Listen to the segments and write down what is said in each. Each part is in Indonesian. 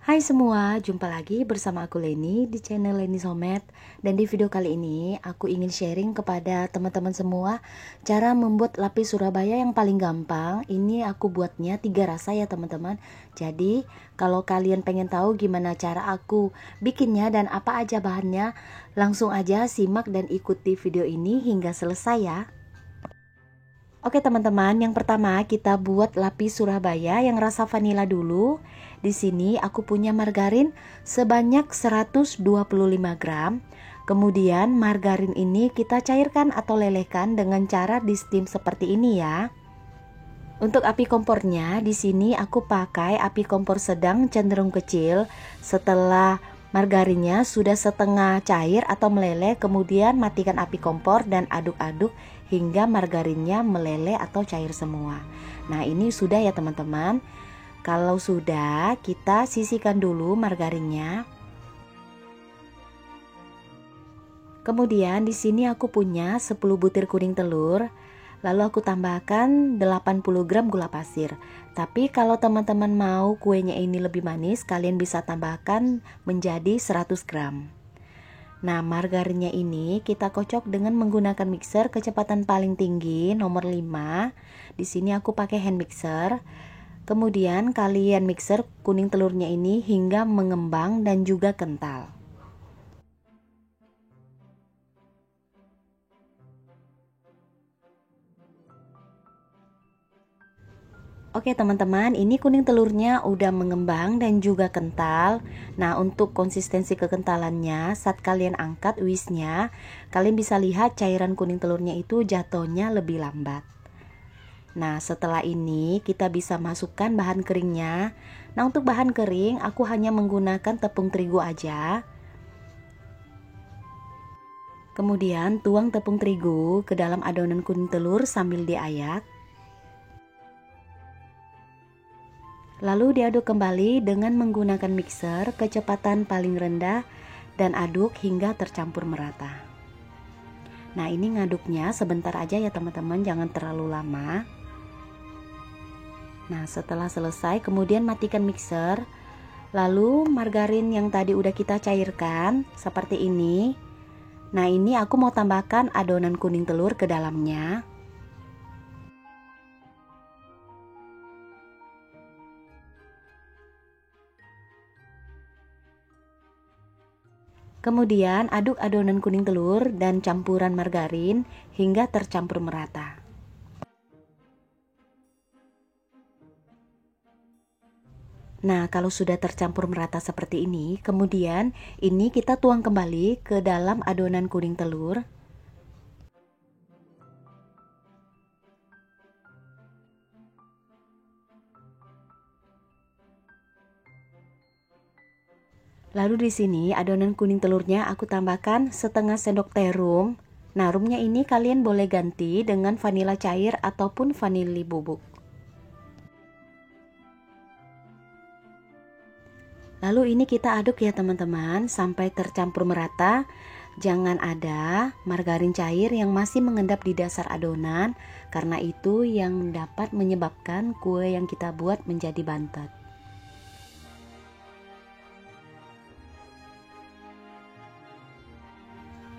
Hai semua, jumpa lagi bersama aku Leni di channel Leni Somet. Dan di video kali ini aku ingin sharing kepada teman-teman semua cara membuat lapis Surabaya yang paling gampang. Ini aku buatnya 3 rasa ya teman-teman. Jadi kalau kalian pengen tahu gimana cara aku bikinnya dan apa aja bahannya, langsung aja simak dan ikuti video ini hingga selesai ya. Oke teman-teman, yang pertama kita buat lapis Surabaya yang rasa vanila dulu. Di sini aku punya margarin sebanyak 125 gram. Kemudian margarin ini kita cairkan atau lelehkan dengan cara di steam seperti ini ya. Untuk api kompornya di sini aku pakai api kompor sedang cenderung kecil. Setelah margarinnya sudah setengah cair atau meleleh, kemudian matikan api kompor dan aduk-aduk hingga margarinnya meleleh atau cair semua. Nah, ini sudah ya teman-teman. Kalau sudah, kita sisihkan dulu margarinnya. Kemudian di sini aku punya 10 butir kuning telur. Lalu aku tambahkan 80 gram gula pasir. Tapi kalau teman-teman mau kuenya ini lebih manis, kalian bisa tambahkan menjadi 100 gram. Nah, margarinnya ini kita kocok dengan menggunakan mixer kecepatan paling tinggi nomor 5. Di sini aku pakai hand mixer. Kemudian kalian mixer kuning telurnya ini hingga mengembang dan juga kental. Oke teman-teman, ini kuning telurnya udah mengembang dan juga kental. Nah, untuk konsistensi kekentalannya, saat kalian angkat whisknya, kalian bisa lihat cairan kuning telurnya itu jatuhnya lebih lambat. Nah, setelah ini kita bisa masukkan bahan keringnya. Nah, untuk bahan kering aku hanya menggunakan tepung terigu aja. Kemudian tuang tepung terigu ke dalam adonan kuning telur sambil diayak. Lalu diaduk kembali dengan menggunakan mixer kecepatan paling rendah dan aduk hingga tercampur merata. Nah, ini ngaduknya sebentar aja ya teman-teman, jangan terlalu lama. Nah, setelah selesai kemudian matikan mixer. Lalu margarin yang tadi udah kita cairkan seperti ini. Nah, ini aku mau tambahkan adonan kuning telur ke dalamnya. Kemudian aduk adonan kuning telur dan campuran margarin hingga tercampur merata. Nah, kalau sudah tercampur merata seperti ini, kemudian ini kita tuang kembali ke dalam adonan kuning telur. Lalu di sini adonan kuning telurnya aku tambahkan setengah sendok teh rum. Nah, rumnya ini kalian boleh ganti dengan vanila cair ataupun vanili bubuk. Lalu ini kita aduk ya teman-teman sampai tercampur merata. Jangan ada margarin cair yang masih mengendap di dasar adonan, karena itu yang dapat menyebabkan kue yang kita buat menjadi bantet.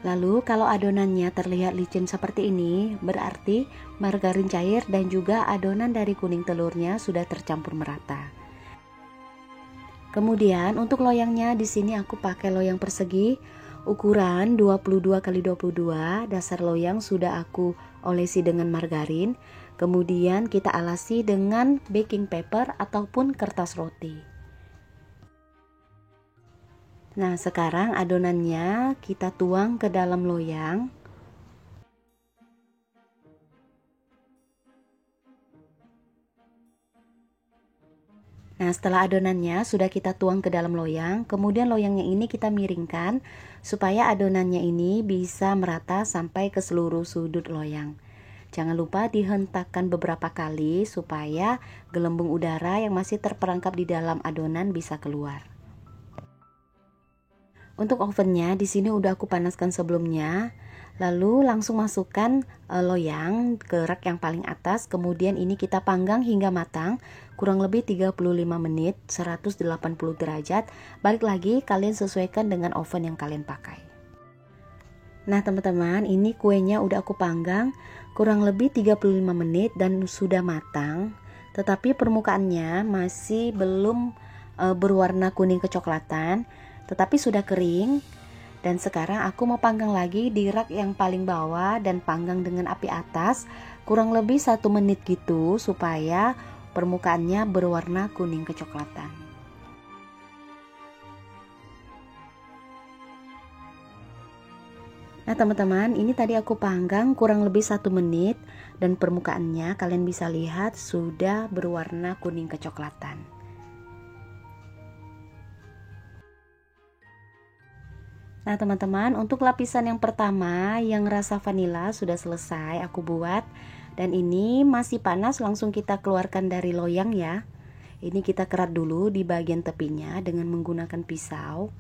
Lalu kalau adonannya terlihat licin seperti ini, berarti margarin cair dan juga adonan dari kuning telurnya sudah tercampur merata. Kemudian untuk loyangnya di sini aku pakai loyang persegi ukuran 22 x 22. Dasar loyang sudah aku olesi dengan margarin. Kemudian kita alasi dengan baking paper ataupun kertas roti. Nah, sekarang adonannya kita tuang ke dalam loyang. Nah, setelah adonannya sudah kita tuang ke dalam loyang, kemudian loyangnya ini kita miringkan supaya adonannya ini bisa merata sampai ke seluruh sudut loyang. Jangan lupa dihentakkan beberapa kali supaya gelembung udara yang masih terperangkap di dalam adonan bisa keluar. Untuk ovennya di sini udah aku panaskan sebelumnya. Lalu langsung masukkan loyang ke rak yang paling atas. Kemudian ini kita panggang hingga matang, kurang lebih 35 menit, 180 derajat. Balik lagi, kalian sesuaikan dengan oven yang kalian pakai. Nah teman-teman, ini kuenya udah aku panggang kurang lebih 35 menit dan sudah matang. Tetapi permukaannya masih belum berwarna kuning kecoklatan, tetapi sudah kering. Dan sekarang aku mau panggang lagi di rak yang paling bawah dan panggang dengan api atas kurang lebih 1 menit gitu supaya permukaannya berwarna kuning kecoklatan. Nah teman-teman, ini tadi aku panggang kurang lebih 1 menit dan permukaannya kalian bisa lihat sudah berwarna kuning kecoklatan. Nah teman-teman, untuk lapisan yang pertama yang rasa vanila sudah selesai aku buat. Dan ini masih panas, langsung kita keluarkan dari loyang ya. Ini kita kerat dulu di bagian tepinya dengan menggunakan pisau.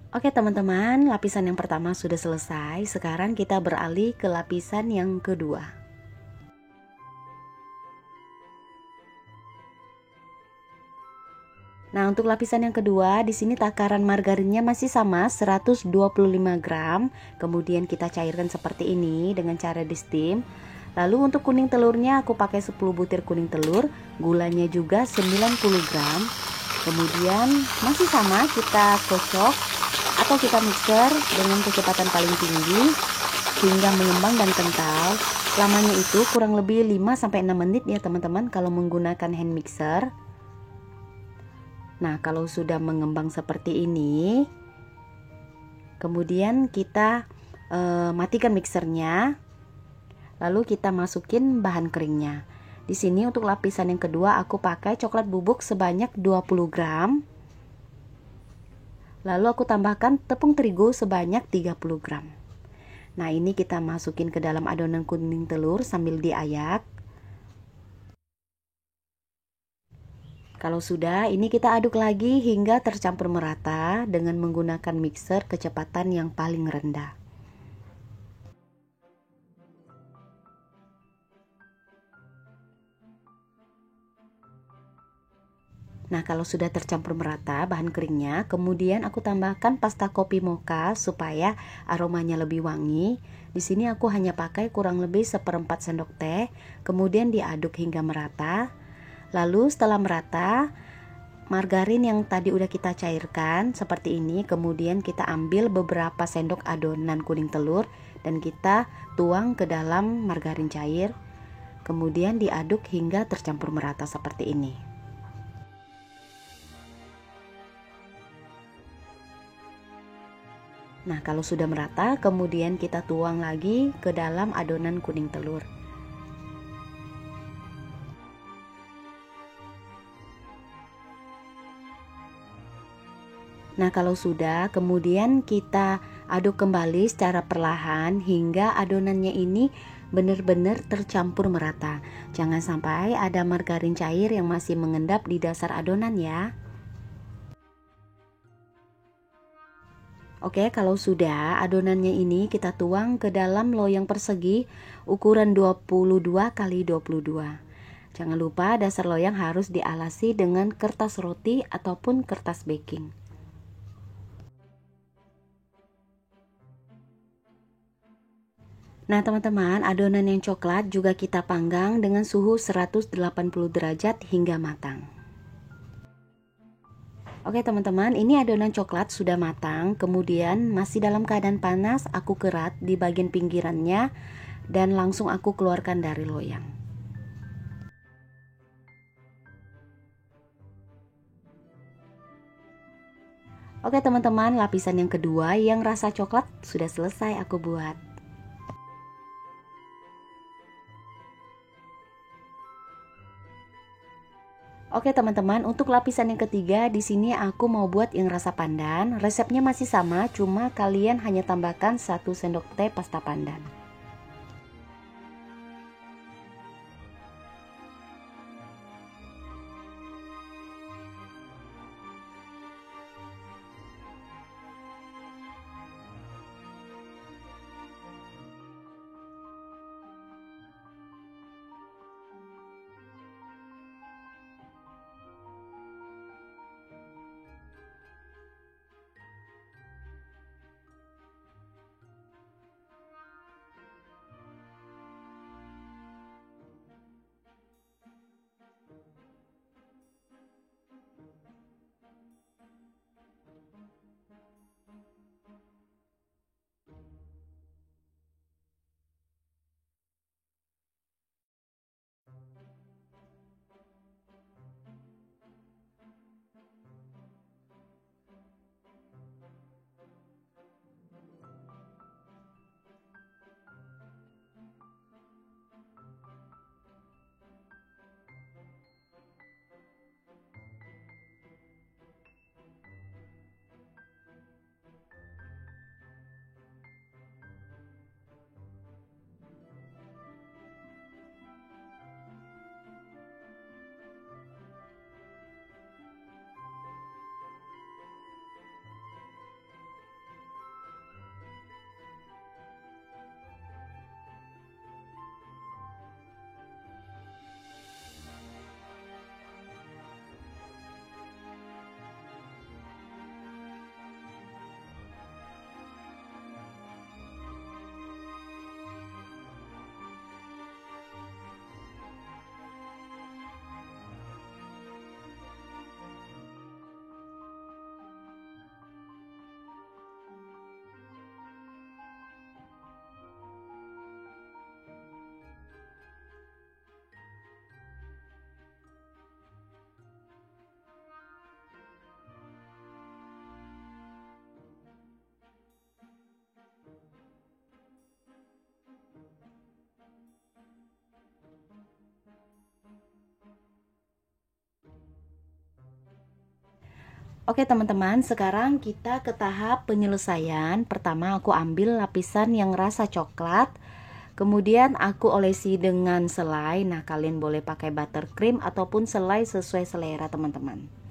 Oke teman-teman, lapisan yang pertama sudah selesai. Sekarang kita beralih ke lapisan yang kedua. Nah, untuk lapisan yang kedua, di sini takaran margarinnya masih sama 125 gram. Kemudian kita cairkan seperti ini dengan cara di steam. Lalu untuk kuning telurnya aku pakai 10 butir kuning telur, gulanya juga 90 gram. Kemudian masih sama kita kocok atau kita mixer dengan kecepatan paling tinggi hingga mengembang dan kental. Lamanya itu kurang lebih 5-6 menit ya teman-teman kalau menggunakan hand mixer. Nah, kalau sudah mengembang seperti ini, kemudian kita matikan mixernya. Lalu kita masukin bahan keringnya. Di sini untuk lapisan yang kedua aku pakai coklat bubuk sebanyak 20 gram. Lalu aku tambahkan tepung terigu sebanyak 30 gram. Nah, ini kita masukin ke dalam adonan kuning telur sambil diayak. Kalau sudah, ini kita aduk lagi hingga tercampur merata dengan menggunakan mixer kecepatan yang paling rendah. Nah, kalau sudah tercampur merata bahan keringnya, kemudian aku tambahkan pasta kopi mocha supaya aromanya lebih wangi. Di sini aku hanya pakai kurang lebih 1/4 sendok teh, kemudian diaduk hingga merata. Lalu setelah merata, margarin yang tadi udah kita cairkan seperti ini, kemudian kita ambil beberapa sendok adonan kuning telur dan kita tuang ke dalam margarin cair. Kemudian diaduk hingga tercampur merata seperti ini. Nah, kalau sudah merata, kemudian kita tuang lagi ke dalam adonan kuning telur. Nah, kalau sudah, kemudian kita aduk kembali secara perlahan hingga adonannya ini benar-benar tercampur merata. Jangan sampai ada margarin cair yang masih mengendap di dasar adonan ya. Oke, kalau sudah, adonannya ini kita tuang ke dalam loyang persegi ukuran 22 x 22. Jangan lupa dasar loyang harus dialasi dengan kertas roti ataupun kertas baking. Nah teman-teman, adonan yang coklat juga kita panggang dengan suhu 180 derajat hingga matang. Oke teman-teman, ini adonan coklat sudah matang, kemudian masih dalam keadaan panas, aku kerat di bagian pinggirannya dan langsung aku keluarkan dari loyang. Oke teman-teman, lapisan yang kedua yang rasa coklat sudah selesai aku buat. Oke teman-teman, untuk lapisan yang ketiga di sini aku mau buat yang rasa pandan. Resepnya masih sama, cuma kalian hanya tambahkan 1 sendok teh pasta pandan. Oke teman-teman, sekarang kita ke tahap penyelesaian. Pertama aku ambil lapisan yang rasa coklat, kemudian aku olesi dengan selai. Nah kalian boleh pakai buttercream ataupun selai sesuai selera teman-teman.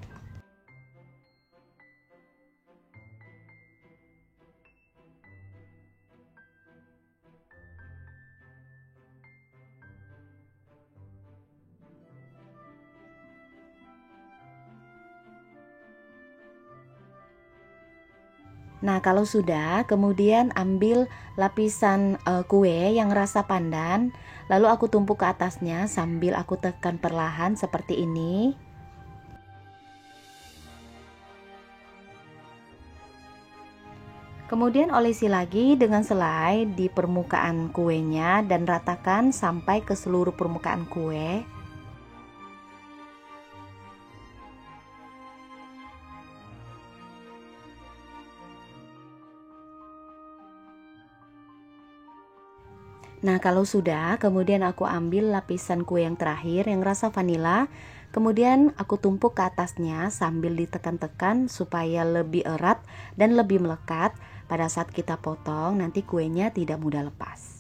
Nah kalau sudah, kemudian ambil lapisan kue yang rasa pandan, lalu aku tumpuk ke atasnya sambil aku tekan perlahan seperti ini. Kemudian olesi lagi dengan selai di permukaan kuenya dan ratakan sampai ke seluruh permukaan kue. Nah kalau sudah, kemudian aku ambil lapisan kue yang terakhir yang rasa vanila, kemudian aku tumpuk ke atasnya sambil ditekan-tekan supaya lebih erat dan lebih melekat. Pada saat kita potong nanti kuenya tidak mudah lepas.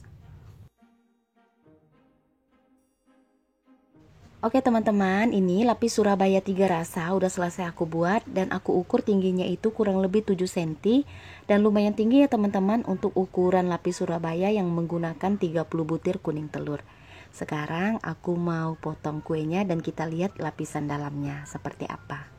Oke teman-teman, ini lapis Surabaya 3 rasa udah selesai aku buat dan aku ukur tingginya itu kurang lebih 7 cm dan lumayan tinggi ya teman-teman untuk ukuran lapis Surabaya yang menggunakan 30 butir kuning telur. Sekarang aku mau potong kuenya dan kita lihat lapisan dalamnya seperti apa.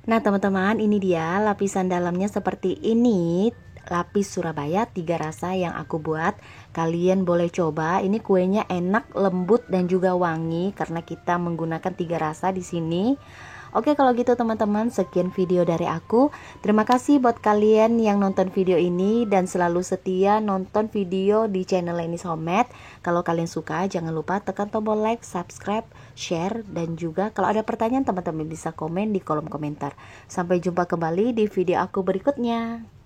Nah teman-teman, ini dia lapisan dalamnya seperti ini. Lapis Surabaya 3 rasa yang aku buat. Kalian boleh coba. Ini kuenya enak, lembut dan juga wangi karena kita menggunakan 3 rasa di sini. Oke, kalau gitu teman-teman, sekian video dari aku. Terima kasih buat kalian yang nonton video ini dan selalu setia nonton video di channel Leni Somet. Kalau kalian suka, jangan lupa tekan tombol like, subscribe, share, dan juga kalau ada pertanyaan teman-teman bisa komen di kolom komentar. Sampai jumpa kembali di video aku berikutnya.